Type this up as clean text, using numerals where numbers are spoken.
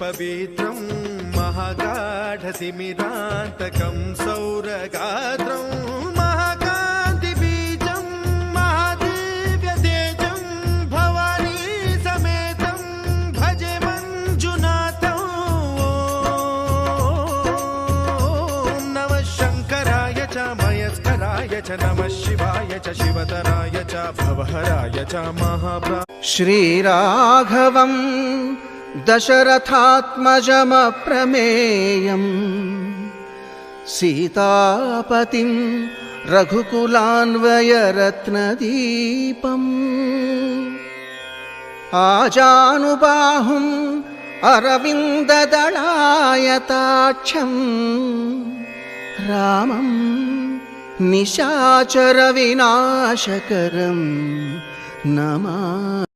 पवित्रं महागाढतिमिरान्तकं सौरगात्रं महाकान्तिबीजं महादिव्यतेजं भवानी समेतं भजे मञ्जुनाथं। ॐ नमः शङ्कराय च मयस्कराय च नमः शिवाय च शिवतराय च भवहराय च महाप्रा। श्रीराघवं दशरथात्मजमप्रमेयम् सीतापतिं रघुकुलान्वयरत्नदीपम् आजानुबाहुम् अरविन्ददलायताक्षं रामं निशाचरविनाशकरं नमामि।